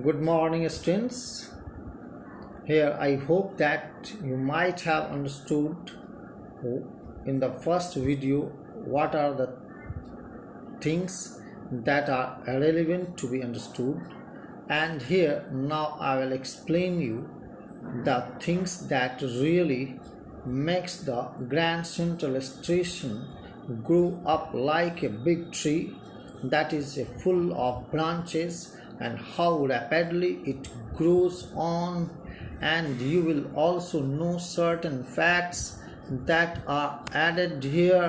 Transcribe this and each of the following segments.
Good morning, students. Here, I hope that you might have understood in the first video what are the things that are relevant to be understood, and here now I will explain you the things that really makes the Grand Central Station grow up like a big tree that is full of branches, and how rapidly it grows on. And you will also know certain facts that are added here.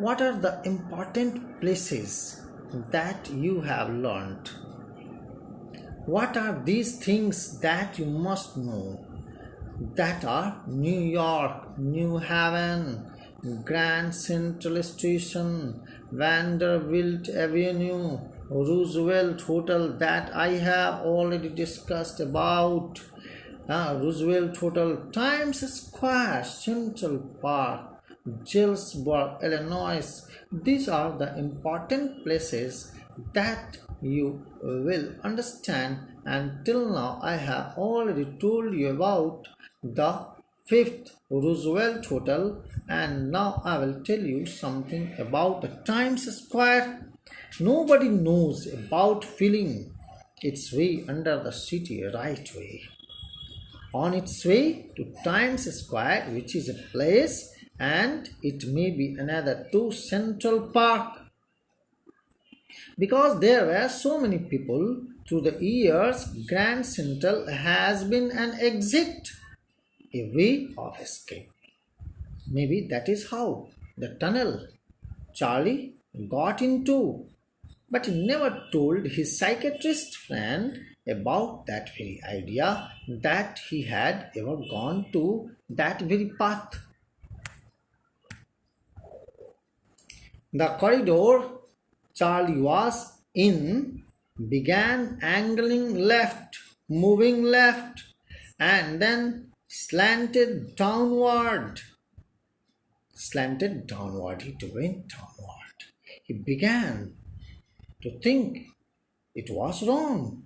What are the important places that you have learned? What are these things that you must know? That are New York, New Haven, Grand Central Station, Vanderbilt Avenue, Roosevelt Hotel that I have already discussed about, Roosevelt Hotel, Times Square, Central Park, Galesburg, Illinois. These are the important places that you will understand, and till now I have already told you about the fifth Roosevelt Hotel, and now I will tell you something about the Times Square. Nobody knows about feeling its way under the city right way. On its way to Times Square, which is a place, and it may be another to Central Park. Because there were so many people through the years, Grand Central has been an exit, a way of escape. Maybe that is how the tunnel Charlie got into. But he never told his psychiatrist friend about that very idea that he had ever gone to that very path. The corridor Charlie was in began angling left, moving left, and then slanted downward. It went downward. He began to think it was wrong,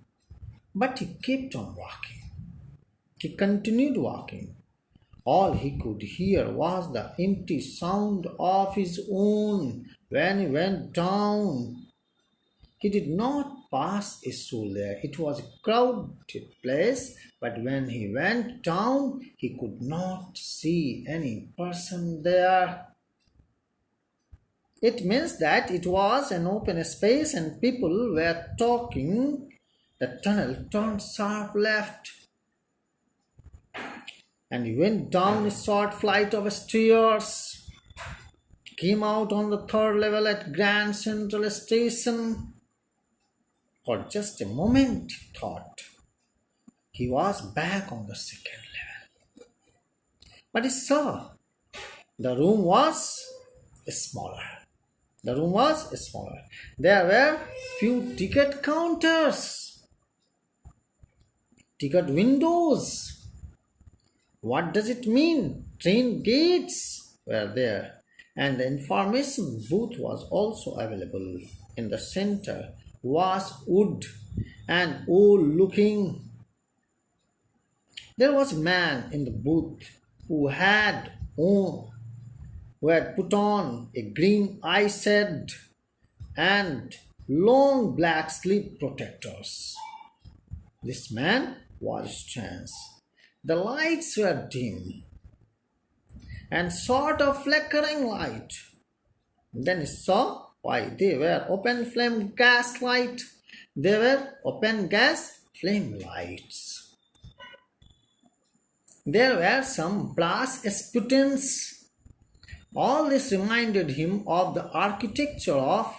but he kept on walking. He continued walking. All he could hear was the empty sound of his own when he went down. He did not pass a soul there. It was a crowded place, but when he went down, he could not see any person there. It means that it was an open space and people were talking. The tunnel turned sharp left, and he went down a short flight of stairs, came out on the third level at Grand Central Station. For just a moment, he thought he was back on the second level. But he saw the room was smaller. There were few ticket counters, ticket windows. What does it mean? Train gates were there, and the information booth was also available. In the center was wood and old looking. There was a man in the booth who had put on a green eye shade and long black sleeve protectors. This man was strange. The lights were dim and sort of flickering light. Then he saw why they were open flame gas light. They were open gas flame lights. There were some brass sputons. All this reminded him of the architecture of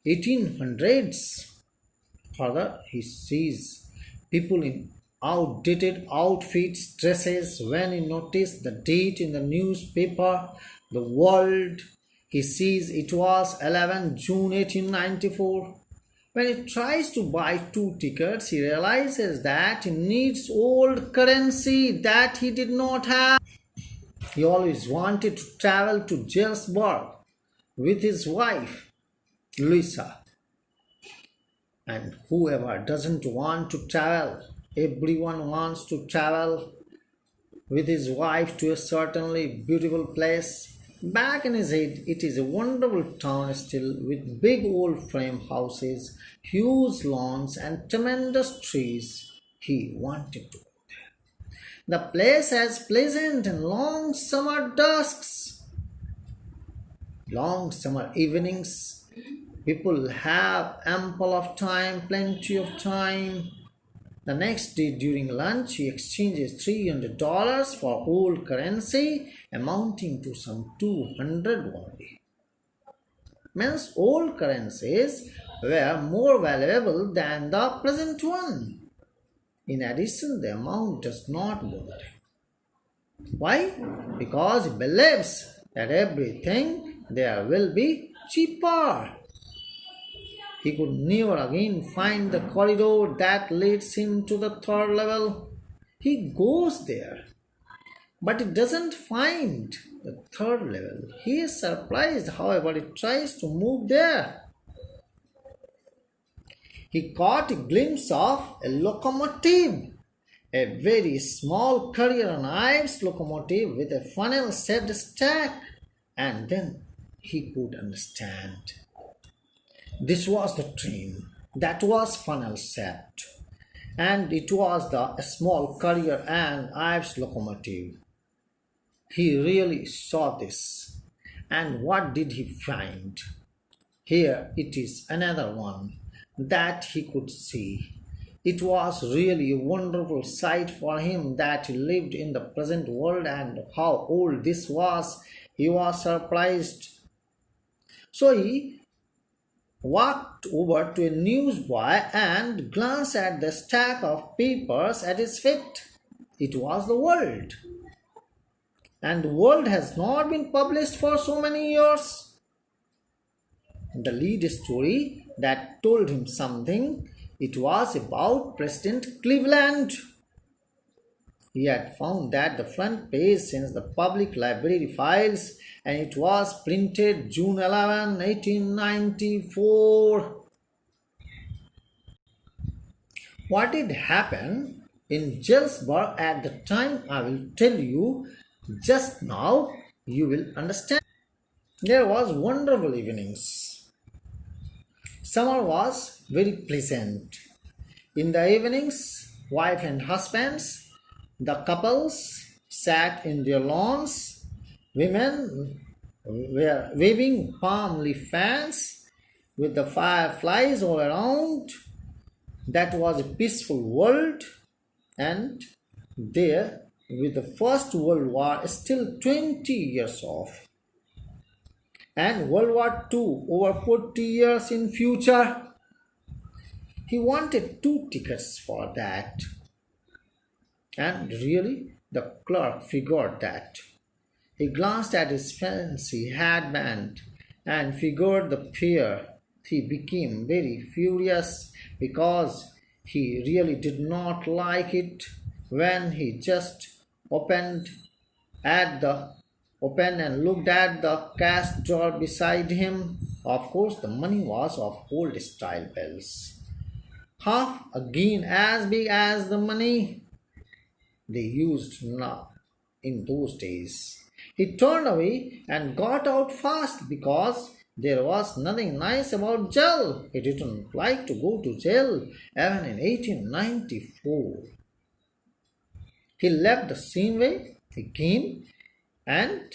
1800s. Further, he sees people in outdated outfits, dresses. When he noticed the date in the newspaper, The World, he sees it was 11 June 1894. When he tries to buy 2 tickets, he realizes that he needs old currency that he did not have. He always wanted to travel to Galesburg with his wife, Louisa. And whoever doesn't want to travel, everyone wants to travel with his wife to a certainly beautiful place. Back in his head, it is a wonderful town still with big old frame houses, huge lawns, and tremendous trees. He wanted to. The place has pleasant and long summer dusks, long summer evenings. People have ample of time, plenty of time. The next day during lunch, he exchanges $300 for old currency amounting to some 200 only. Means old currencies were more valuable than the present one. In addition, the amount does not bother him. Why? Because he believes that everything there will be cheaper. He could never again find the corridor that leads him to the third level. He goes there, but he doesn't find the third level. He is surprised, however, he tries to move there. He caught a glimpse of a locomotive, a very small carrier on ice locomotive with a funnel shaped stack, and then he could understand. This was the train that was funnel shaped, and it was the small carrier and ice locomotive. He really saw this. And what did he find? Here it is another one that he could see. It was really a wonderful sight for him that he lived in the present world and how old this was. He was surprised. So he walked over to a newsboy and glanced at the stack of papers at his feet. It was the world. And the world has not been published for so many years. The lead story that told him something, it was about President Cleveland. He had found that the front page since the public library files, and it was printed June 11, 1894. What did happen in Jalesburg at the time I will tell you just now. You will understand. There was wonderful evenings. Summer was very pleasant. In the evenings, wife and husbands, the couples sat in their lawns. Women were waving palm leaf fans with the fireflies all around. That was a peaceful world, and there, with the First World War still 20 years off, and World War II over 40 years in future, he wanted 2 tickets for that. And really, the clerk figured that. He glanced at his fancy headband and figured the fare. He became very furious because he really did not like it when he just opened and looked at the cash drawer beside him. Of course, the money was of old style bills, half again as big as the money they used now in those days. He turned away and got out fast because there was nothing nice about jail. He didn't like to go to jail even in 1894. He left the same way he came, and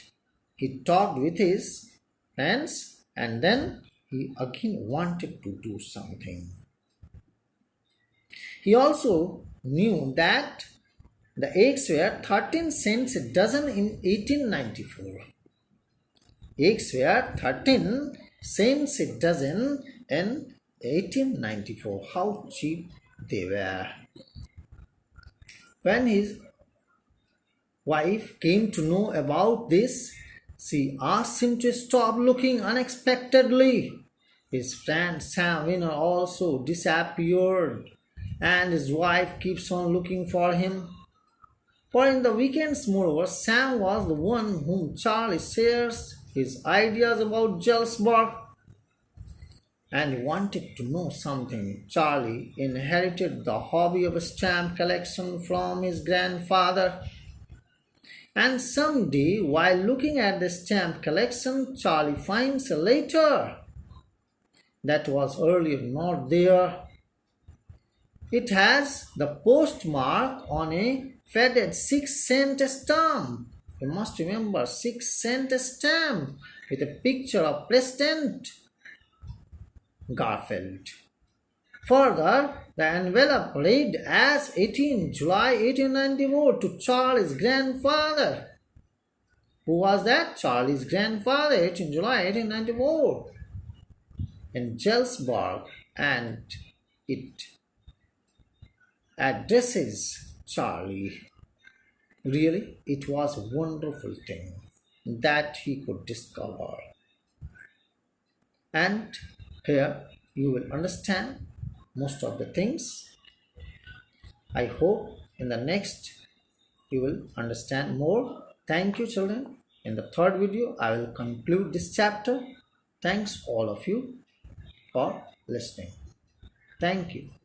he talked with his friends, and then he again wanted to do something. He also knew that the eggs were 13 cents a dozen in 1894. Eggs were 13 cents a dozen in 1894. How cheap they were. When his wife came to know about this, she asked him to stop looking unexpectedly. His friend Sam Winner also disappeared, and his wife keeps on looking for him. For in the weekends, moreover, Sam was the one whom Charlie shares his ideas about Jalesburg. and wanted to know something. Charlie inherited the hobby of stamp collection from his grandfather. And someday, while looking at the stamp collection, Charlie finds a letter that was earlier not there. It has the postmark on a faded 6-cent stamp. You must remember 6-cent stamp with a picture of President Garfield. Further, the envelope read as 18 July 1894 to Charlie's grandfather. Who was that? Charlie's grandfather, 18 July 1894 in Jalsberg, and it addresses Charlie. Really, it was a wonderful thing that he could discover. And here you will understand most of the things. I hope in the next you will understand more. Thank you, children. In the third video, I will conclude this chapter. Thanks all of you for listening. Thank you.